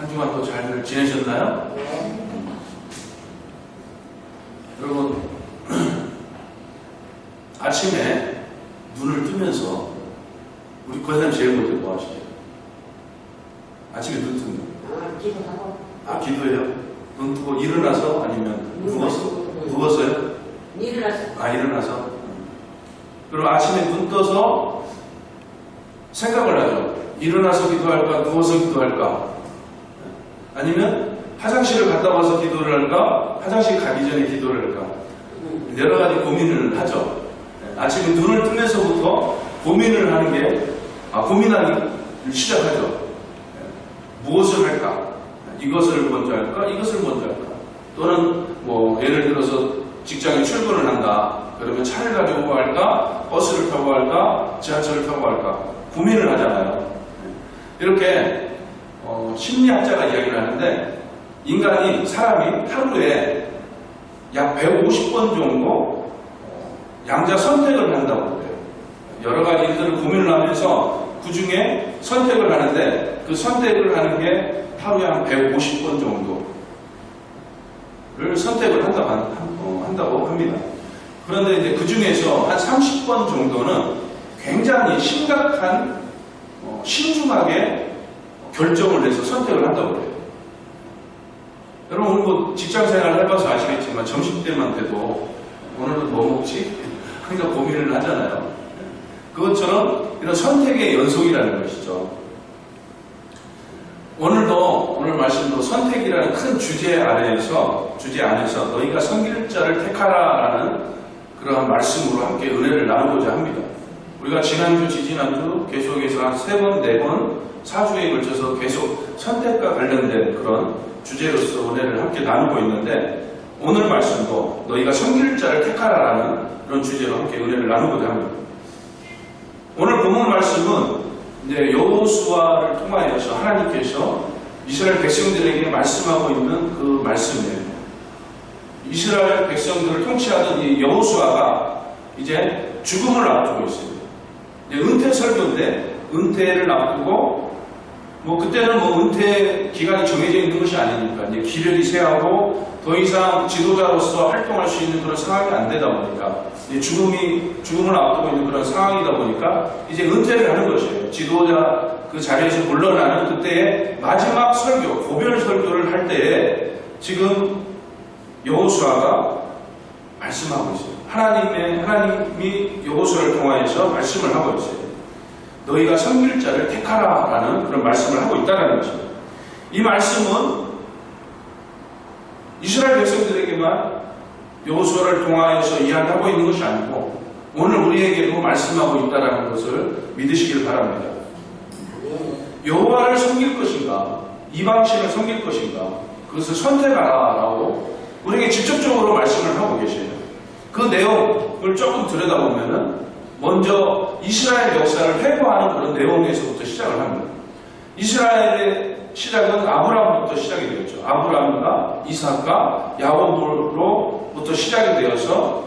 한 주간 또 잘 지내셨나요? 네. 여러분, 아침에 눈을 뜨면서 우리 거사님 제일 먼저 뭐 하시죠? 아침에 눈 뜨면 기도하고. 기도해요? 눈 뜨고 일어나서 아니면 누웠어요? 일어나서. 일어나서. 그럼 아침에 눈 떠서 생각을 하죠. 일어나서 기도할까? 누워서 기도할까? 아니면 화장실을 갔다 와서 기도를 할까? 화장실 가기 전에 기도를 할까? 여러 가지 고민을 하죠. 아침에 눈을 뜨면서부터 고민을 하는 게, 고민하기 시작하죠. 무엇을 할까? 이것을 먼저 할까? 이것을 먼저 할까? 또는 예를 들어서 직장에 출근을 한다. 그러면 차를 가지고 할까? 버스를 타고 할까? 지하철을 타고 할까? 고민을 하잖아요. 이렇게 심리학자가 이야기를 하는데 사람이 하루에 약 150번 정도 양자 선택을 한다고 그래요. 여러 가지 일들을 고민을 하면서 그 중에 선택을 하는데 그 선택을 하는 게 하루에 한 150번 정도를 선택을 한다고 합니다. 그런데 이제 그 중에서 한 30번 정도는 굉장히 심각한 신중하게 결정을 해서 선택을 한다고 해요. 여러분 오늘 직장 생활을 해봐서 아시겠지만 점심때만 돼도 오늘은 뭐 먹지? 항상 고민을 하잖아요. 그것처럼 이런 선택의 연속이라는 것이죠. 오늘 말씀도 선택이라는 큰 주제 안에서 너희가 섬길 자를 택하라라는 그러한 말씀으로 함께 은혜를 나누고자 합니다. 우리가 지난주, 지지난주 계속해서 한 3번, 4번, 4주에 걸쳐서 계속 선택과 관련된 그런 주제로서 은혜를 함께 나누고 있는데 오늘 말씀도 너희가 섬길 자를 택하라라는 그런 주제로 함께 은혜를 나누고자 합니다. 오늘 본문 말씀은 이제 여호수아를 통하여서 하나님께서 이스라엘 백성들에게 말씀하고 있는 그 말씀이에요. 이스라엘 백성들을 통치하던 이 여호수아가 이제 죽음을 앞두고 있습니다. 은퇴 설교인데 은퇴를 앞두고 그때는 은퇴 기간이 정해져 있는 것이 아니니까 이제 기력이 쇠하고 더 이상 지도자로서 활동할 수 있는 그런 상황이 안 되다 보니까 죽음을 앞두고 있는 그런 상황이다 보니까 이제 은퇴를 하는 것이에요. 지도자 그 자리에서 물러나는 그때의 마지막 설교, 고별 설교를 할 때에 지금 여호수아가 말씀하고 있어요. 하나님이 여호수아를 통하여서 말씀을 하고 있어요. 너희가 섬길 자를 택하라라는 그런 말씀을 하고 있다는 것입니다. 이 말씀은 이스라엘 백성들에게만 여호수아를 통하여서 이야기하고 있는 것이 아니고 오늘 우리에게도 말씀하고 있다는 것을 믿으시길 바랍니다. 여호와를 섬길 것인가 이방신을 섬길 것인가 그것을 선택하라라고 우리에게 직접적으로 말씀을 하고 계셔요. 그 내용을 조금 들여다보면은 먼저 이스라엘 역사를 회고하는 그런 내용에서부터 시작을 합니다. 이스라엘의 시작은 아브라함부터 시작이 되었죠. 아브라함과 이삭과 야곱으로부터 시작이 되어서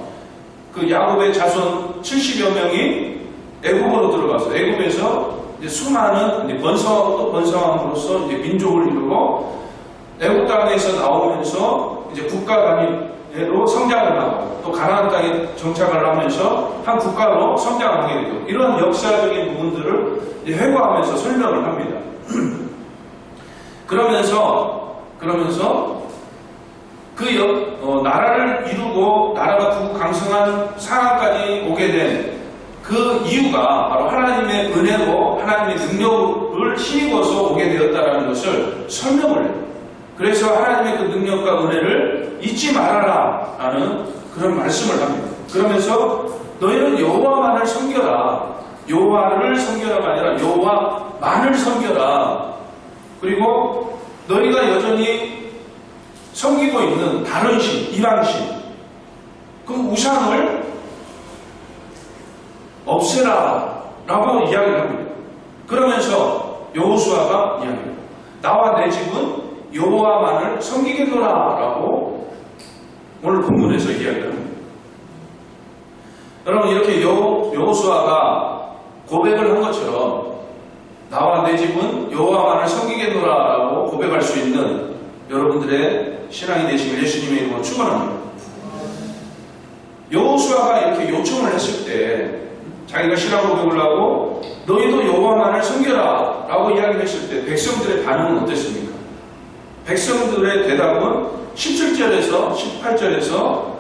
그 야곱의 자손 70여 명이 애굽으로 들어가서 애굽에서 이제 수많은 이제 번성함으로써 이제 민족을 이루고 애굽 땅에서 나오면서 이제 국가 단위로 성장을 하고 또 가나안 땅에 정착을 하면서 한 국가로 성장을 하게 되고 이런 역사적인 부분들을 이제 회고하면서 설명을 합니다. 그러면서 나라를 이루고 나라가 두고 강성한 상황까지 오게 된 그 이유가 바로 하나님의 은혜로 하나님의 능력을 힘입어서 오게 되었다는 것을 설명을 해요. 그래서 하나님의 그 능력과 은혜를 잊지 말아라 라는 그런 말씀을 합니다. 그러면서 너희는 여호와만을 섬겨라. 여호와를 섬겨라가 아니라 여호와만을 섬겨라. 그리고 너희가 여전히 섬기고 있는 다른 신, 이방신 그 우상을 없애라 라고 이야기를 합니다. 그러면서 여호수아가 이야기합니다. 나와 내 집은 여호와만을 섬기겠노라 라고 오늘 본문에서 이야기를 합니다. 여러분 이렇게 여호수아가 고백을 한 것처럼 나와 내 집은 여호와만을 섬기겠노라 라고 고백할 수 수 있는 여러분들의 신앙이 되시길 예수님의 이름으로 축원합니다. 여호수아가 이렇게 요청을 했을 때 자기가 신앙 고백을 하고 너희도 여호와만을 섬겨라 라고 이야기를 했을 때 백성들의 반응은 어땠습니까? 백성들의 대답은 17절에서 18절에서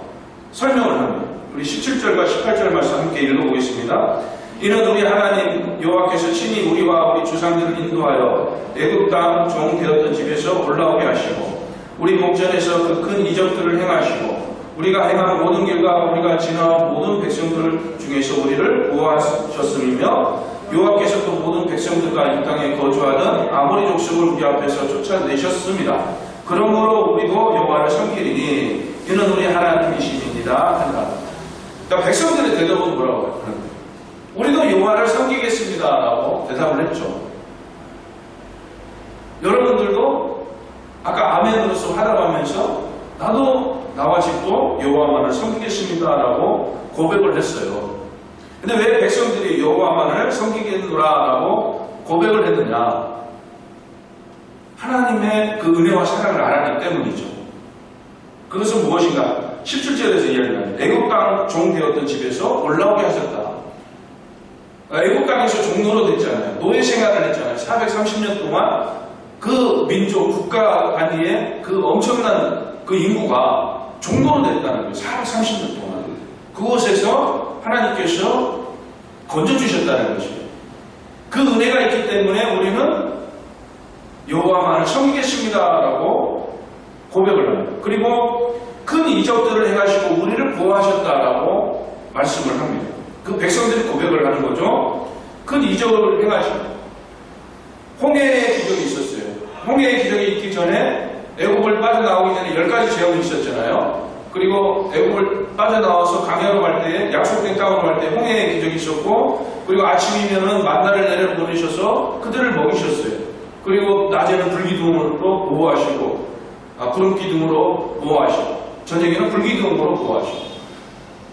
설명을 합니다. 우리 17절과 18절 말씀 함께 읽어보겠습니다. 이는 우리 하나님 여호와께서 친히 우리와 우리 주상들을 인도하여 애굽 땅 종 되었던 집에서 올라오게 하시고 우리 목전에서 그 큰 이적들을 행하시고 우리가 행한 모든 길과 우리가 지나온 모든 백성들 중에서 우리를 보호하셨음이며 여호와께서 또 모든 백성들과 이 땅에 거주하던 아모리 족속을 우리 앞에서 쫓아내셨습니다. 그러므로 우리도 여호와를 섬기리니 이는 우리 하나님이심이니라 한다. 그러니까 백성들의 대답은 뭐라고 하는 거예요? 우리도 여호와를 섬기겠습니다 라고 대답을 했죠. 여러분들도 아까 아멘으로서 화답하면서 나도 나와 집도 여호와만을 섬기겠습니다 라고 고백을 했어요. 근데 왜 백성들이 여호와만을 섬기겠노라 라고 고백을 했느냐? 하나님의 그 은혜와 사랑을 알았기 때문이죠. 그것은 무엇인가? 17절에서 이야기합니다. 애굽 땅 종 되었던 집에서 올라오게 하셨다. 애굽 땅에서 종로로 됐잖아요. 노예 생활을 했잖아요. 430년 동안 그 민족 국가 단위의 그 엄청난 그 인구가 종로로 됐다는 거예요. 430년 동안. 그곳에서 하나님께서 건져주셨다는 것이에요. 그 은혜가 있기 때문에 우리는 여호와만을 섬기겠습니다라고 고백을 합니다. 그리고 큰 이적들을 행하시고 우리를 보호하셨다라고 말씀을 합니다. 그 백성들이 고백을 하는 거죠. 큰 이적을 행하시고 홍해의 기적이 있었어요. 홍해의 기적이 있기 전에 애굽을 빠져나오기 전에 10가지 재앙이 있었잖아요. 그리고 애굽을 빠져나와서 강야로 갈 때, 약속된 땅으로 갈 때 홍해의 기적이 있었고, 그리고 아침이면은 만나를 내려보내셔서 그들을 먹이셨어요. 그리고 낮에는 불기둥으로 보호하시고, 구름기둥으로 보호하시고, 저녁에는 불기둥으로 보호하시고,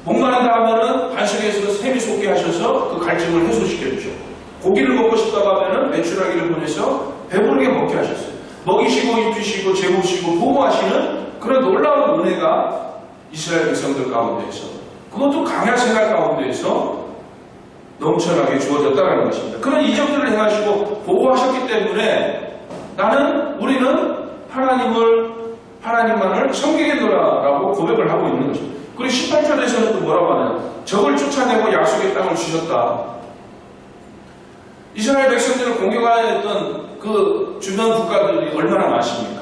목마른다 하면은 반석에서 샘이 솟게 하셔서 그 갈증을 해소시켜 주셨고, 고기를 먹고 싶다고 하면은 메추라기를 보내서 배부르게 먹게 하셨어요. 먹이시고 입히시고 재우시고 보호하시는 그런 놀라운 은혜가 이스라엘 백성들 가운데에서, 그것도 강야 생활 가운데에서 넘쳐나게 주어졌다는 것입니다. 그런 이적들을 행하시고 보호하셨기 때문에 우리는 하나님만을 섬기겠노라라고 고백을 하고 있는 것입니다. 그리고 18절에서는 또 뭐라고 하나요? 적을 쫓아내고 약속의 땅을 주셨다. 이스라엘 백성들을 공격하여 했던 그 주변 국가들이 얼마나 많습니까?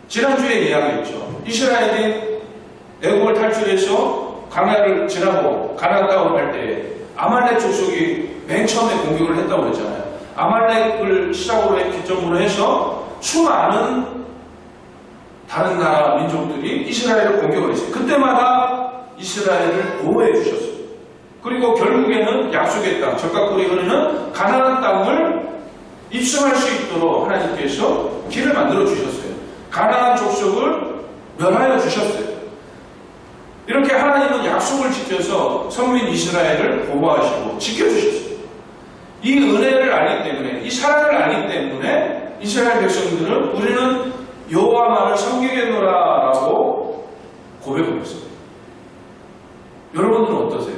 지난주에 이야기했죠. 이스라엘이 애국을 탈출해서 강야를 지나고 가나안 땅으로 갈 때 아말렉 족속이 맨 처음에 공격을 했다고 했잖아요. 아말렉을 시작으로 기점으로 해서 수많은 다른 나라 민족들이 이스라엘을 공격을 했어요. 그때마다 이스라엘을 보호해 주셨어요. 그리고 결국에는 약속의 땅, 적각골이 흐르는 가나안 땅을 입성할 수 있도록 하나님께서 길을 만들어 주셨어요. 가나안 족속을 멸하여 주셨어요. 이렇게 하나님은 약속을 지켜서 선민 이스라엘을 보호하시고 지켜주셨어요. 이 은혜를 알기 때문에, 이 사랑을 알기 때문에 이스라엘 백성들은 우리는 여호와만을 섬기겠노라라고 고백을 했어요. 여러분들은 어떠세요?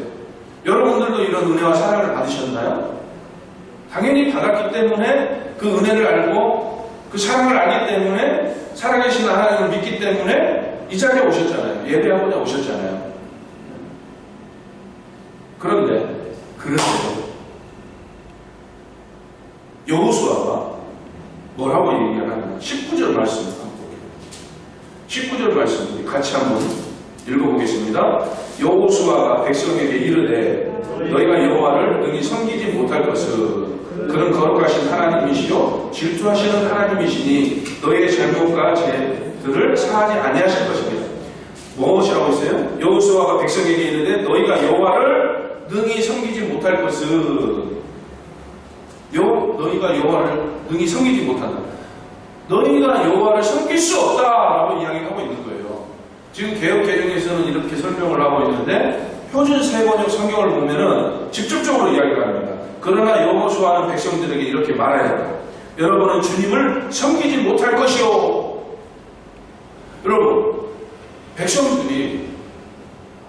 여러분들도 이런 은혜와 사랑을 받으셨나요? 당연히 받았기 때문에 그 은혜를 알고 그 사랑을 알기 때문에 살아계신 하나님을 믿기 때문에 이 자리에 오셨잖아요. 예배하고자 오셨잖아요. 그런데 여호수아가 뭐라고 얘기를 하느냐. 19절 말씀 한번 볼게요. 19절 말씀 우리 같이 한번 읽어보겠습니다. 여호수아가 백성에게 이르되 너희가 여호와를 능히 섬기지 못할 것은 그는 거룩하신 하나님이시요 질투하시는 하나님이시니 너희의 잘못과 죄들을 사하지 아니하실 것입니다. 무엇이라고 했어요? 여호수아가 백성에게 이르되 너희가 여호와를 능히 섬기지 못할 것은 너희가 여호와를 능히 섬기지 못한다. 너희가 여호와를 섬길 수 없다라고 이야기하고 있는 거예요. 지금 개역개정에서는 이렇게 설명을 하고 있는데 표준 세번역 성경을 보면은 직접적으로 이야기를 합니다. 그러나 여호수아는 백성들에게 이렇게 말해야 한다. 여러분은 주님을 섬기지 못할 것이요. 여러분, 백성들이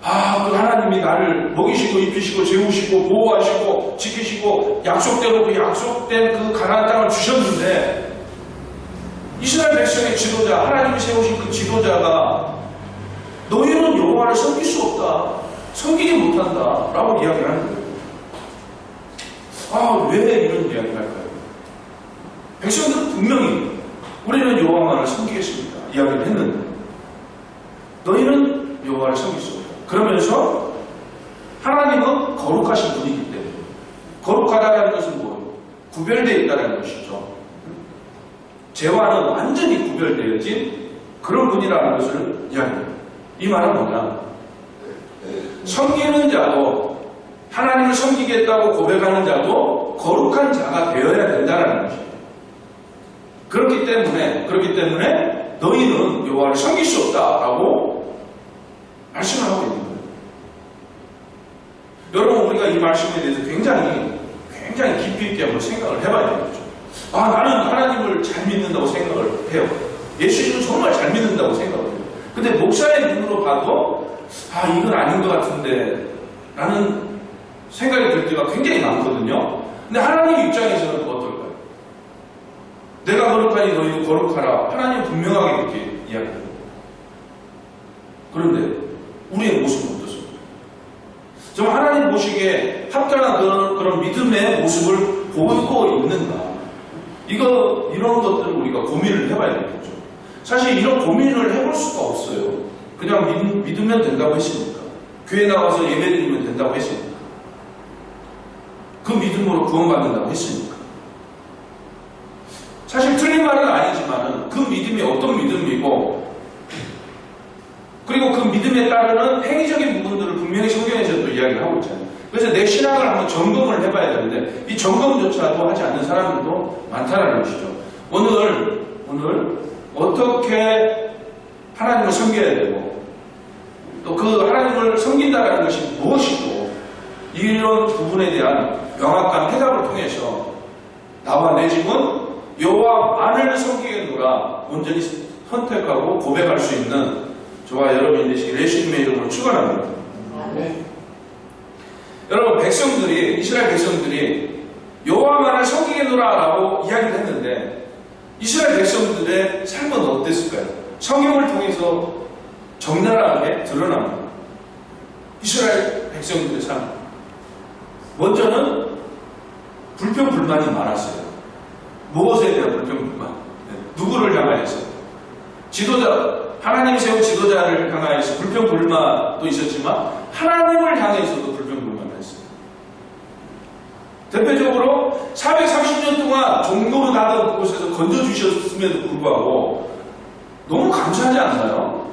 그 하나님이 나를 먹이시고 입히시고 재우시고 보호하시고 지키시고 약속대로 그 약속된 그 가나안 땅을 주셨는데 이스라엘 백성의 지도자, 하나님이 세우신 그 지도자가 너희는 여호와를 섬길 수 없다, 섬기지 못한다 라고 이야기를 하는 거예요. 왜 이런 이야기를 할까요? 백성들은 분명히 우리는 여호와만을 섬기겠습니다 이야기를 했는데 너희는 여호와를 섬길 수 없다. 그러면서 하나님은 거룩하신 분이기 때문에, 거룩하다는 것은 뭐예요? 구별되어 있다는 것이죠. 죄와는 완전히 구별되어진 그런 분이라는 것을 이야기합니다. 이 말은 뭐냐? 섬기는 자도, 하나님을 섬기겠다고 고백하는 자도 거룩한 자가 되어야 된다는 것이에요. 그렇기 때문에 너희는 여호와를 섬길 수 없다라고 말씀을 하고 있는 거예요. 여러분, 우리가 이 말씀에 대해서 굉장히 깊이 있게 한번 생각을 해봐야 되겠죠. 나는 하나님을 잘 믿는다고 생각을 해요. 예수님을 정말 잘 믿는다고 생각을 해요. 근데 목사의 눈으로 봐도 이건 아닌 것 같은데 라는 생각이 들 때가 굉장히 많거든요. 근데 하나님 입장에서는 어떨까요? 내가 거룩하니 너희도 거룩하라. 하나님은 분명하게 그렇게 이야기합니다. 그런데 우리의 모습은 어떻습니까? 정말 하나님 보시기에 합당한 그런 믿음의 모습을 보이고 있는가? 이런 것들을 우리가 고민을 해봐야 되겠죠. 사실 이런 고민을 해볼 수가 없어요. 그냥 믿으면 된다고 했습니까? 교회 나와서 예배드리면 된다고 했습니까? 그 믿음으로 구원받는다고 했습니까? 사실 틀린 말은 아니지만 그 믿음이 어떤 믿음이고, 그리고 그 믿음에 따르는 행위적인 부분들을 분명히 성경에서도 이야기를 하고 있잖아요. 그래서 내 신앙을 한번 점검을 해봐야 되는데 이 점검조차도 하지 않는 사람들도 많다는 것이죠. 오늘 어떻게 하나님을 섬겨야 되고 또 그 하나님을 섬긴다는 것이 무엇이고, 이런 부분에 대한 명확한 해답을 통해서 나와 내 집은 여호와만을 섬기겠노라 온전히 선택하고 고백할 수 있는 저와 여러분이 되시길 예수님의 이름으로 축원합니다. 여러분, 이스라엘 백성들이 여호와만을 섬기겠노라라고 이야기를 했는데 이스라엘 백성들의 삶은 어땠을까요? 성경을 통해서 적나라하게 드러납니다. 이스라엘 백성들의 삶. 먼저는 불평불만이 많았어요. 무엇에 대한 불평불만? 누구를 향하여서? 하나님이 세운 지도자를 향하여서 불평불만도 있었지만 하나님을 향해서도 불평불만을 했어요. 대표적으로 430년 동안 종로로 나던 곳에서 건져주셨음에도 불구하고 너무 감사하지 않나요?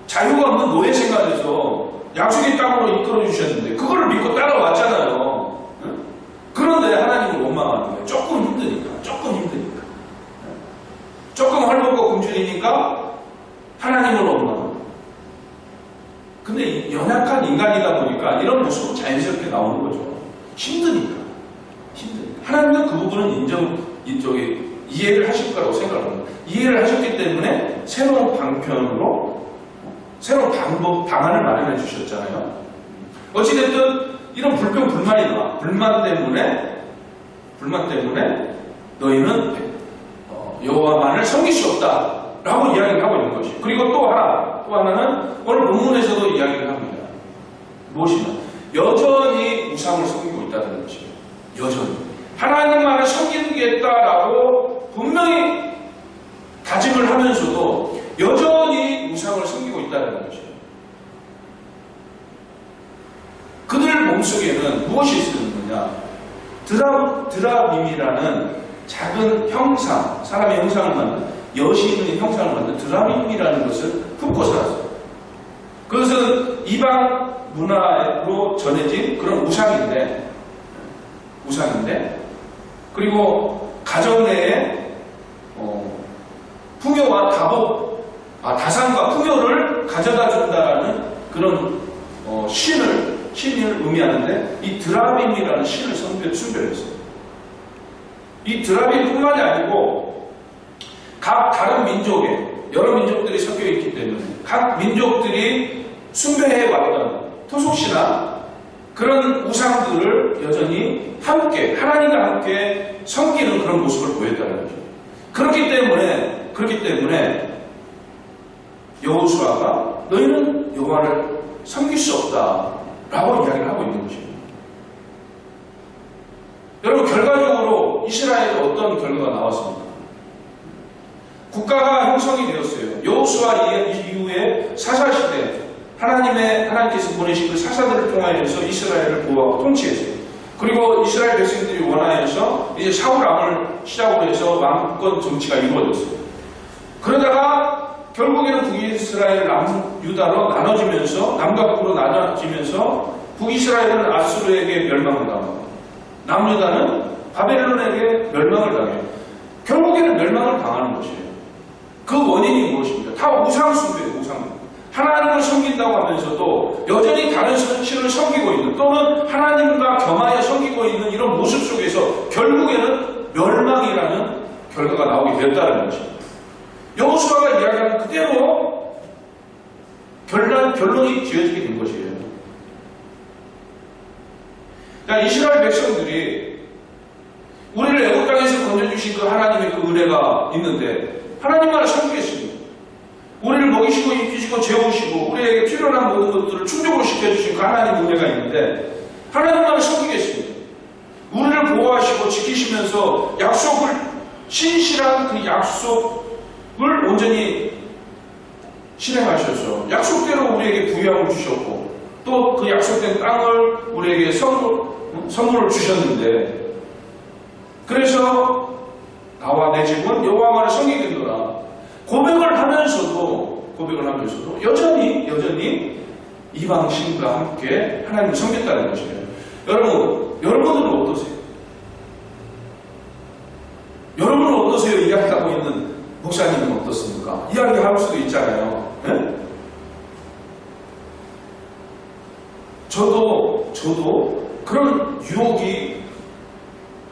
자유가 없는 노예 생활에서 약속의 땅으로 이끌어 주셨는데 그거를 믿고 따라왔잖아요. 그런데 하나님을 원망하는 거예요. 조금 힘드니까. 조금 헐벗고 굶주리니까 하나님을 원망합니다. 근데 연약한 인간이다 보니까 이런 모습은 자연스럽게 나오는 거죠. 힘드니까. 하나님은 그 부분은 이해를 하실 거라고 생각합니다. 이해를 하셨기 때문에 새로운 방안을 마련해 주셨잖아요. 어찌됐든 이런 불만 때문에 너희는 여호와만을 섬길 수 없다라고 이야기를 하고 있는 것이. 그리고 또 하나는 오늘 본문에서도 이야기를 합니다. 무엇이냐? 여전히 우상을 섬기고 있다는 것이에요. 여전히 하나님만을 섬기겠다라고 분명히 다짐을 하면서도 여전히 우상을 섬기고 있다는 것이에요. 그들 몸속에는 무엇이 있었느냐? 드라빔이라는 작은 형상, 사람의 형상을 만든, 여신의 형상을 만든 드라빔이라는 것을 품고 살았어요. 그것은 이방 문화로 전해진 그런 우상인데, 그리고 가정 내에 풍요와 다산과 풍요를 가져다 준다는 그런 신을 의미하는데 이 드라빔이라는 신을 숭배했어요. 이 드라빈뿐만이 아니고 각 다른 민족에 여러 민족들이 섞여 있기 때문에 각 민족들이 숭배해왔던 토속신앙 그런 우상들을 여전히 함께 하나님과 함께 섬기는 그런 모습을 보였다는 거죠. 그렇기 때문에 여호수아가 너희는 여호와를 섬길 수 없다라고 이야기를 하고 있는 것입니다. 여러분 결과적으로 이스라엘에 어떤 결과가 나왔습니까? 국가가 형성이 되었어요. 여호수아 이후에 사사시대 하나님께서 보내신 그 사사들을 통하여서 이스라엘을 보호하고 통치했어요. 그리고 이스라엘 백성들이 원하여서 이제 사울 왕을 시작으로 해서 왕권 정치가 이루어졌어요. 그러다가 결국에는 북이스라엘 남유다로 나눠지면서 남과 북으로 나눠지면서 북이스라엘은 아수르에게 멸망을 당하고 남유다는 바벨론에게 멸망을 당해요. 결국에는 멸망을 당하는 것이에요. 그 원인이 무엇입니까? 다 우상숭배예요. 우상. 하나님을 섬긴다고 하면서도 여전히 다른 신을 섬기고 있는 또는 하나님과 겸하여 섬기고 있는 이런 모습 속에서 결국에는 멸망이라는 결과가 나오게 됐다는 것입니다. 여호수아가 이야기하는 그대로 결론이 지어지게 된 것이에요. 그러니까 이스라엘 백성들이 우리를 애국 땅에서 건져주신 그 하나님의 그 은혜가 있는데 하나님만을 섬기겠습니다. 우리를 먹이시고 입히시고 재우시고 우리에게 필요한 모든 것들을 충족을 시켜주신 그 하나님 은혜가 있는데 하나님만을 섬기겠습니다. 우리를 보호하시고 지키시면서 약속을 신실한 그 약속을 온전히 실행하셔서 약속대로 우리에게 부유함을 주셨고 또 그 약속된 땅을 우리에게 선물을 주셨는데 그래서 나와 내 집은 여호와만을 섬기겠노라 고백을 하면서도 여전히 이방신과 함께 하나님을 섬겼다는 것이에요. 여러분들은 어떠세요? 여러분은 어떠세요? 이야기하고 있는 목사님은 어떻습니까? 이야기할 수도 있잖아요. 네? 저도 그런 유혹이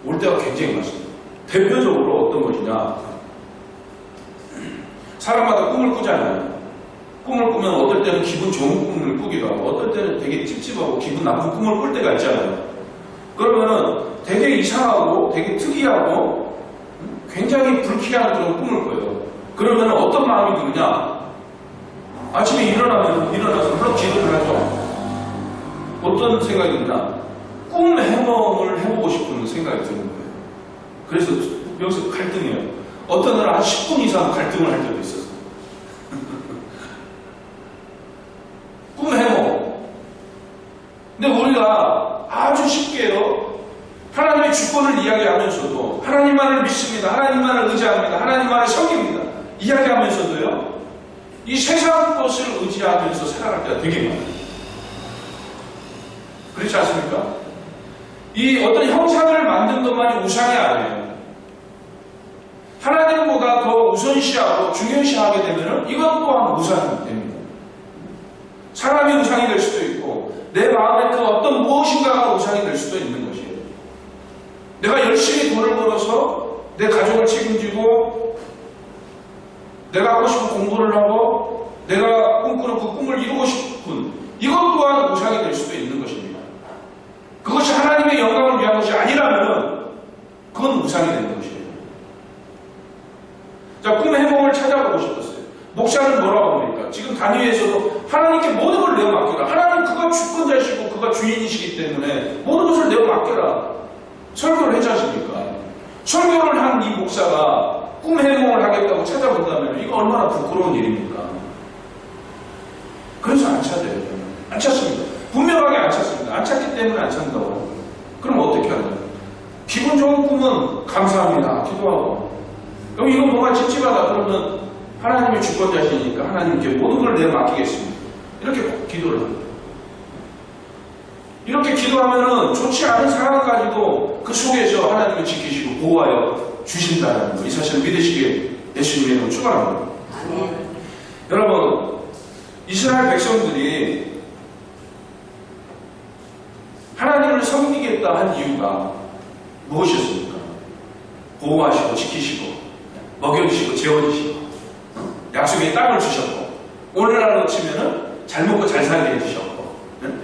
올 때가 굉장히 많습니다. 대표적으로 어떤 것이냐? 사람마다 꿈을 꾸잖아요. 꿈을 꾸면 어떨 때는 기분 좋은 꿈을 꾸기도 하고 어떨 때는 되게 찝찝하고 기분 나쁜 꿈을 꿀 때가 있잖아요. 그러면은 되게 이상하고 되게 특이하고 굉장히 불쾌한 그런 꿈을 꿔요. 그러면 어떤 마음이 드느냐? 아침에 일어나서 물론 기도를 하죠. 어떤 생각이 드냐? 꿈 해몽을 해보고 싶은 생각이 드는 거예요. 그래서 여기서 갈등이에요. 어떤 날은 한 10분 이상 갈등을 할 때도 있었어요. 꿈 해몽. 근데 우리가 아주 쉽게요. 하나님의 주권을 이야기하면서도 하나님만을 믿습니다. 하나님만을 의지합니다. 하나님만을 섬깁니다. 이야기하면서도요. 이 세상 것을 의지하면서 살아갈 때가 되게 많아요. 그렇지 않습니까? 이 어떤 형상을 만든 것만이 우상이 아니에요. 하나님보다 더 우선시하고 중요시하게 되면 이것 또한 우상이 됩니다. 사람이 우상이 될 수도 있고 내 마음에 그 어떤 무엇인가가 우상이 될 수도 있는 것이에요. 내가 열심히 돈을 벌어서 내 가족을 책임지고 내가 하고 싶은 공부를 하고 내가 꿈꾸는 그 꿈을 이루고 싶은 이것 또한 우상이 될 수도 있는 것입니다. 그것이 하나님의 영광을 위한 것이 아니라면 그건 우상이 되는 것이에요. 자, 꿈의 해몽을 찾아보고 싶었어요. 목사는 뭐라고 합니까? 지금 단위에서도 하나님께 모든 걸 내어 맡겨라. 하나님 그가 주권자시고 그가 주인이시기 때문에 모든 것을 내어 맡겨라. 설교를 했지 않습니까? 설교를 한 이 목사가 꿈 해몽을 하겠다고 찾아본다면 이거 얼마나 부끄러운 일입니까? 그래서 안 찾아요. 안 찾습니다. 분명하게 안 찾습니다. 안 찾기 때문에 안 찾는다고. 그럼 어떻게 하냐? 기분 좋은 꿈은 감사합니다. 기도하고. 그럼 이거 뭔가 찝찝하다 그러면 하나님의 주권자시니까 하나님께 모든 걸 내어 맡기겠습니다. 이렇게 기도를 합니다. 이렇게 기도하면은 좋지 않은 상황까지도 그 속에서 하나님을 지키시고 보호하여 주신다는 거. 이 사실을 믿으시기에 예수님의 이름으로 축원합니다. 여러분, 이스라엘 백성들이 하나님을 섬기겠다 한 이유가 무엇이었습니까? 보호하시고 지키시고 먹여주시고 재워주시고 약속의 땅을 주셨고 오늘 하루 치면은 잘 먹고 잘 살게 해주셨고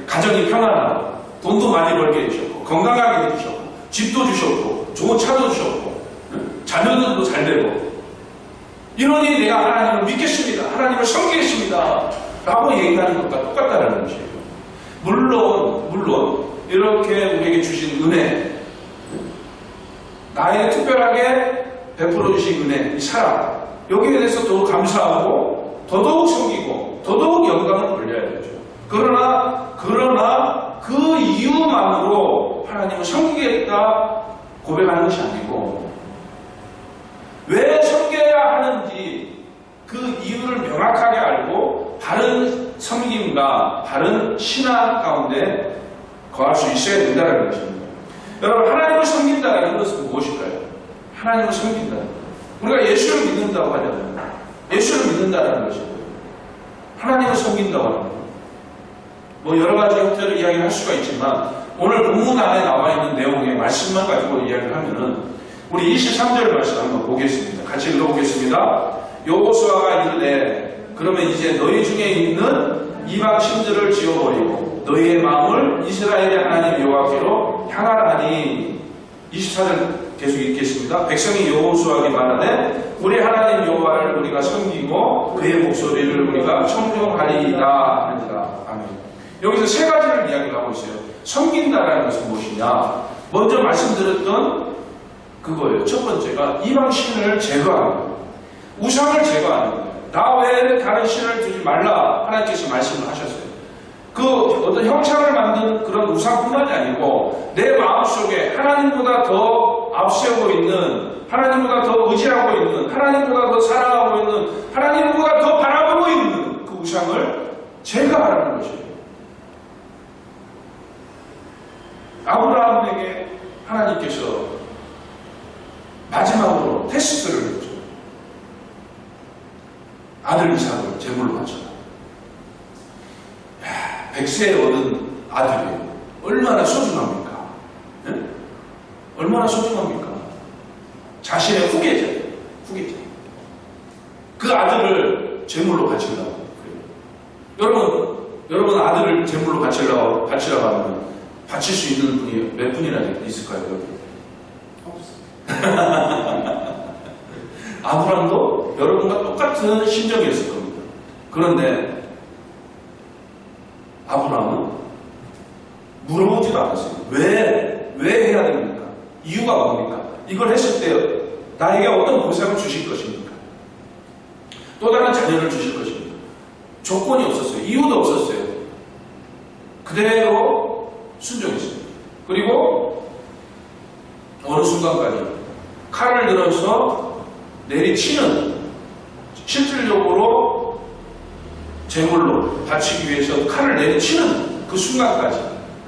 가정이 평안하고 돈도 많이 벌게 해주셨고 건강하게 해주셨고 집도 주셨고 좋은 차도 주셨고 자녀들도 잘 되고 이러니 내가 하나님을 믿겠습니다. 하나님을 섬기겠습니다. 라고 얘기하는 것과 똑같다는 것이에요. 물론 이렇게 우리에게 주신 은혜, 나에게 특별하게 베풀어 주신 은혜, 이 사랑, 여기에 대해서 더욱 감사하고 더더욱 섬기고 더더욱 영광을 돌려야 되죠. 그러나 그 이유만으로 하나님을 섬기겠다 고백하는 것이 아니고 왜 섬겨야 하는지 그 이유를 명확하게 알고 바른 섬김과 바른 신앙 가운데 거할 수 있어야 된다는 것입니다. 여러분, 하나님을 섬긴다는 것은 무엇일까요? 하나님을 섬긴다. 우리가 예수를 믿는다고 하잖아요. 예수를 믿는다는 것이고요. 하나님을 섬긴다고 하는 거예요. 뭐 여러 가지 형태로 이야기할 수가 있지만 오늘 본문 안에 나와 있는 내용의 말씀만 가지고 이야기를 하면은 우리 23절 말씀 한번 보겠습니다. 같이 읽어보겠습니다. 여호수아가 이르되 그러면 이제 너희 중에 있는 이방 신들을 지워버리고 너희의 마음을 이스라엘의 하나님 여호와께로 향하라 하니 24절 계속 읽겠습니다. 백성이 여호수아에게 말하되 우리 하나님 여호와를 우리가 섬기고 그의 목소리를 우리가 청종하리이다 하니라. 아멘. 여기서 세 가지를 이야기를 하고 있어요. 섬긴다라는 것은 무엇이냐? 먼저 말씀드렸던 그거예요. 첫 번째가 이방 신을 제거하는 거예요. 우상을 제거하는 거예요. 나 외에 다른 신을 두지 말라 하나님께서 말씀을 하셨어요. 그 어떤 형상을 만든 그런 우상뿐만이 아니고 내 마음속에 하나님보다 더 앞세우고 있는, 하나님보다 더 의지하고 있는, 하나님보다 더 사랑하고 있는, 하나님보다 더 바라보고 있는 그 우상을 제거하라는 것이에요. 아브라함에게 하나님께서 마지막으로 테스트를 했죠. 아들 이삭을 제물로 바쳐라. 100세에 얻은 아들이 얼마나 소중합니까? 네? 얼마나 소중합니까? 자신의 후계자. 그 아들을 제물로 바치려고. 여러분 아들을 제물로 바치라고 하면 바칠 수 있는 분이 몇 분이나 있을까요? 없어요. 아브라함도 여러분과 똑같은 심정이었을 겁니다. 그런데 아브라함은 물어보지도 않았어요. 왜 해야 됩니까? 이유가 뭡니까? 이걸 했을 때 나에게 어떤 보상을 주실 것입니까? 또 다른 자녀를 주실 것입니까? 조건이 없었어요. 이유도 없었어요. 그대로 순종했습니다. 그리고 어느 순간까지 칼을 들어서 내리치는, 실질적으로 제물로 바치기 위해서 칼을 내리치는 그 순간까지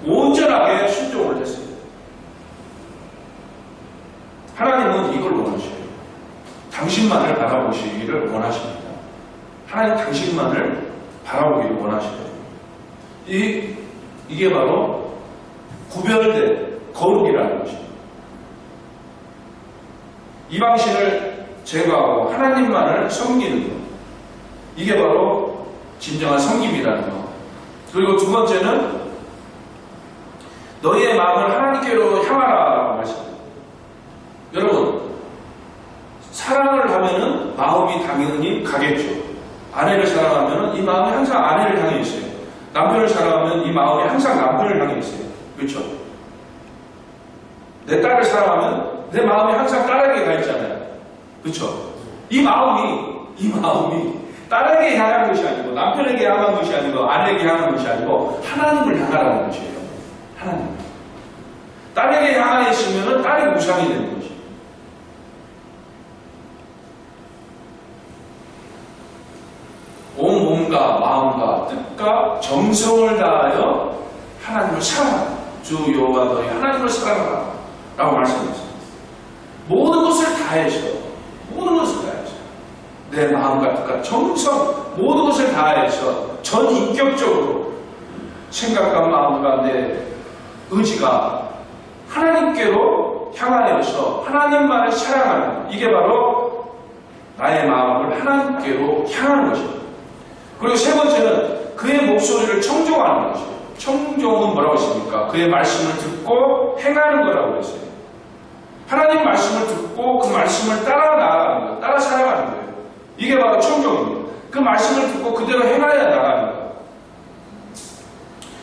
온전하게 순종을 했습니다. 하나님은 이걸 원하셔요. 당신만을 바라보시기를 원하십니다. 하나님 당신만을 바라보기를 원하셔요. 이게 바로 구별된 거룩이라는 것입니다. 이방신을 제거하고 하나님만을 섬기는 것. 이게 바로 진정한 섬김이라는 것. 그리고 두 번째는 너희의 마음을 하나님께로 향하라고 하십니다. 여러분, 사랑을 하면은 마음이 당연히 가겠죠. 아내를 사랑하면 이 마음이 항상 아내를 향해 있어요. 남편을 사랑하면 이 마음이 항상 남편을 향해 있어요. 그렇죠? 내 딸을 사랑하면 내 마음이 항상 딸에게 가 있잖아요. 그렇죠? 이 마음이 딸에게 향한 것이 아니고 남편에게 향한 것이 아니고 아내에게 향한 것이 아니고 하나님을 향하라는 것이에요. 하나님. 딸에게 향하여 있으면 딸이 우상이 되는 것이에요. 온 몸과 마음과 뜻과 정성을 다하여 하나님을 사랑하라. 주 여호와 너희 하나님을 사랑하라 라고 말씀하셨습니다. 모든 것을 다해서 내 마음과 뜻과 정성 모든 것을 다해서 전 인격적으로 생각과 마음과 내 의지가 하나님께로 향하여서 하나님만을 사랑하는, 이게 바로 나의 마음을 하나님께로 향하는 것입니다. 그리고 세 번째는 그의 목소리를 청종하는 것이에요. 청종은 뭐라고 했습니까? 그의 말씀을 듣고 행하는 거라고 했어요. 하나님 말씀을 듣고 그 말씀을 따라 나아가는 거예요. 따라 살아가는 거예요. 이게 바로 청종입니다. 그 말씀을 듣고 그대로 행하여 나가는 거예요.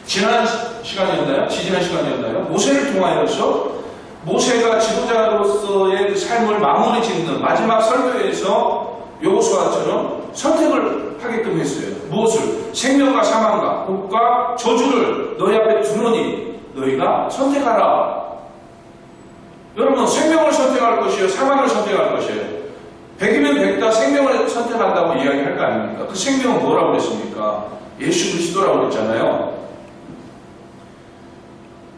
지난 시간이었나요? 모세를 통하여서 모세가 지도자로서의 그 삶을 마무리 짓는 마지막 설교에서 여호수아처럼 선택을 하게끔 했어요. 무엇을? 생명과 사망과 복과 저주를 너희 앞에 두노니 너희가 선택하라. 여러분, 생명을 선택할 것이요 사망을 선택할 것이에요. 100이면 100다 생명을 선택한다고 이야기할 거 아닙니까? 그 생명은 뭐라고 그랬습니까? 예수 그리스도라고 그랬잖아요.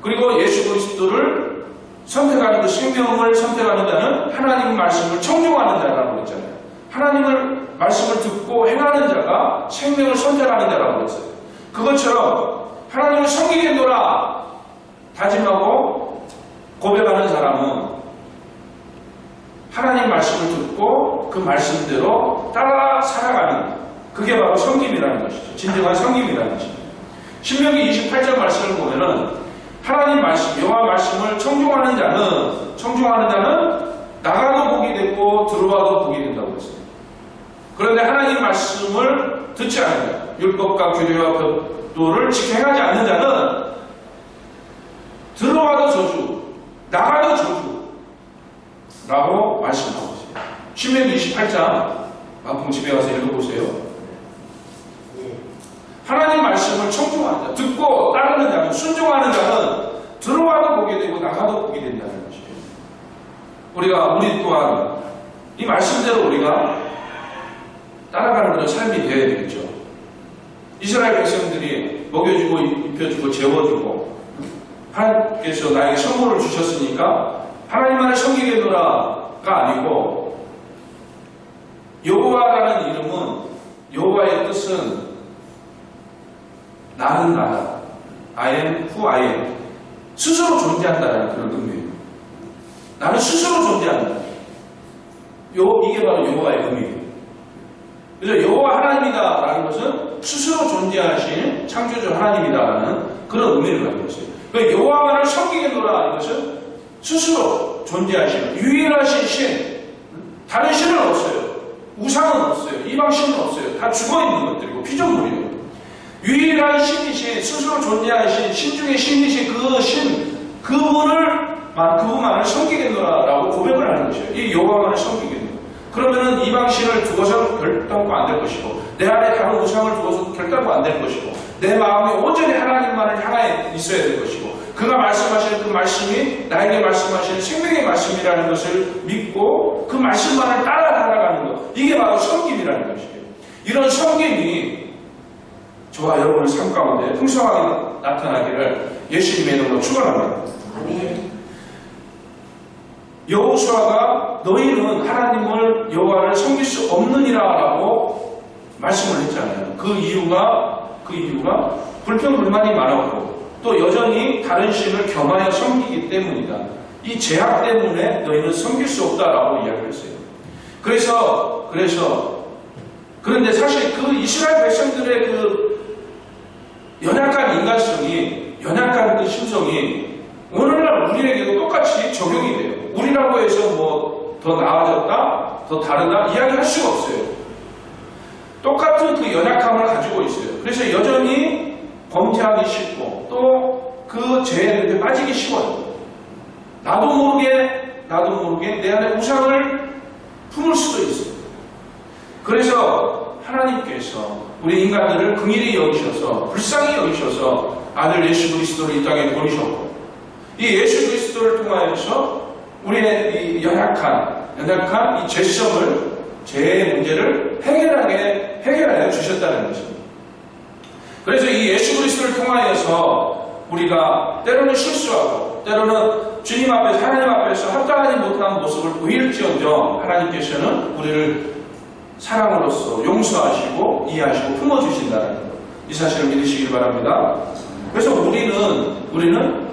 그리고 예수 그리스도를 선택하는, 그 생명을 선택하는 자는 하나님 말씀을 청종하는 자라고 그랬잖아요. 하나님을 말씀을 듣고 행하는 자가 생명을 선택하는 자라고 그랬어요. 그것처럼 하나님을 섬기겠노라 다짐하고 고백하는 사람은 하나님 말씀을 듣고 그 말씀대로 따라 살아가는, 그게 바로 섬김이라는 것이죠. 진정한 섬김이라는 것입니다. 신명기 28장 말씀을 보면은 하나님 말씀, 여호와 말씀을 청종하는 자는 나가도 복이 되고 들어와도 복이 된다고 했어요. 그런데 하나님 말씀을 듣지 않는 자, 율법과 규례와 법도를 행하지 않는 자는 들어와도 저주, 나가도 저주라고 말씀하고 있어요. 신명기 28장 만풍 집에 가서 읽어보세요. 하나님 말씀을 청종하는 자, 듣고 따르는 자는, 순종하는 자는 들어와도 보게 되고 나가도 보게 된다는 것이에요. 우리 또한 이 말씀대로 우리가 따라가는 그런 삶이 되어야 되겠죠. 이스라엘 백성들이 먹여주고 입혀주고 재워주고 하나님께서 나에게 선물을 주셨으니까 하나님만을 섬기겠노라가 아니고, 여호와라는 이름은, 여호와의 뜻은 나는 나다. I am who I am. 스스로 존재한다는 그런 의미예요. 나는 스스로 존재한다. 이게 바로 여호와의 의미예요. 그래서 여호와 하나님이다라는 것은 스스로 존재하신 창조주 하나님이다라는 그런 의미를 가지고 있어요. 그러니까 여호와만을 섬기겠노라, 이것은 스스로 존재하시는 유일하신 신, 다른 신은 없어요. 우상은 없어요. 이방 신은 없어요. 다 죽어있는 것들이고 피조물이에요. 유일한 신이신, 스스로 존재하신 신 중에 신이신 그 신, 그분만을 섬기겠노라라고 고백을 하는 것이에요. 이 여호와만을 섬기겠노라. 그러면은 이방 신을 두고서 결단코 안 될 것이고, 내 안에 다른 우상을 두고서 결단코 안 될 것이고, 내 마음이 온전히 하나님만을 향해 있어야 될 것이고, 그가 말씀하시는 그 말씀이 나에게 말씀하시는 생명의 말씀이라는 것을 믿고 그 말씀만을 따라 살아가는 것, 이게 바로 섬김이라는 것이에요. 이런 섬김이 저와 여러분의 삶 가운데 풍성하게 나타나기를 예수님의 이름으로 축원합니다. 아멘. 여호수아가 너희는 하나님을, 여호와를 섬길 수 없느니라라고 말씀을 했잖아요. 그 이유가 불평불만이 많았고 또 여전히 다른 신을 겸하여 섬기기 때문이다. 이 제약 때문에 너희는 섬길 수 없다라고 이야기했어요. 그런데 사실 그 이스라엘 백성들의 그 연약한 인간성이, 연약한 그 심성이 오늘날 우리에게도 똑같이 적용이 돼요. 우리라고 해서 뭐 더 나아졌다, 더 다르다 이야기할 수가 없어요. 똑같은 그 연약함을 가지고 있어요. 그래서 여전히 범죄하기 쉽고 또 그 죄에 빠지기 쉬워요. 나도 모르게 내 안에 우상을 품을 수도 있어요. 그래서 하나님께서 우리 인간들을 긍휼히 여기셔서, 불쌍히 여기셔서 아들 예수 그리스도를 이 땅에 보내셨고, 이 예수 그리스도를 통하여서 우리의 이 연약한 이 죄성을, 죄의 문제를 해결하여 주셨다는 것입니다. 그래서 이 예수 그리스도를 통하여서 우리가 때로는 실수하고 때로는 주님 앞에서, 하나님 앞에서 합당하지 못한 모습을 보일지언정 하나님께서는 우리를 사랑으로서 용서하시고 이해하시고 품어주신다는 것, 이 사실을 믿으시길 바랍니다. 그래서 우리는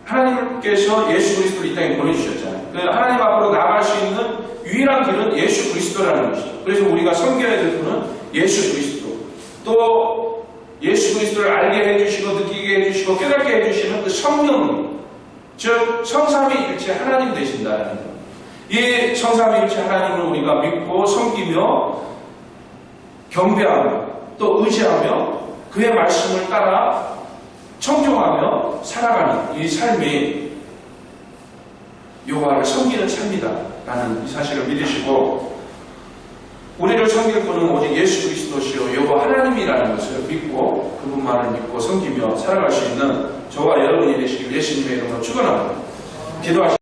하나님께서 예수 그리스도를 이 땅에 보내주셨잖아요. 하나님 앞으로 나아갈 수 있는 유일한 길은 예수 그리스도라는 것이죠. 그래서 우리가 섬겨야 될 분은 예수 그리스도. 또 예수 그리스도를 알게 해주시고 느끼게 해주시고 깨닫게 해주시는 그 성령, 즉 성삼위일체 하나님 되신다는 것. 이 성삼위일체 하나님을 우리가 믿고 섬기며 경배하며 또 의지하며 그의 말씀을 따라 청종하며 살아가는 이 삶이 여호와를 섬기는 삶이다라는 이 사실을 믿으시고, 우리를 섬길 분은 오직 예수 그리스도시요 여호와 하나님이라는 것을 믿고 그분만을 믿고 섬기며 살아갈 수 있는 저와 여러분이 되시길 예수님의 이름으로 축원합니다. 기도하시겠습니다.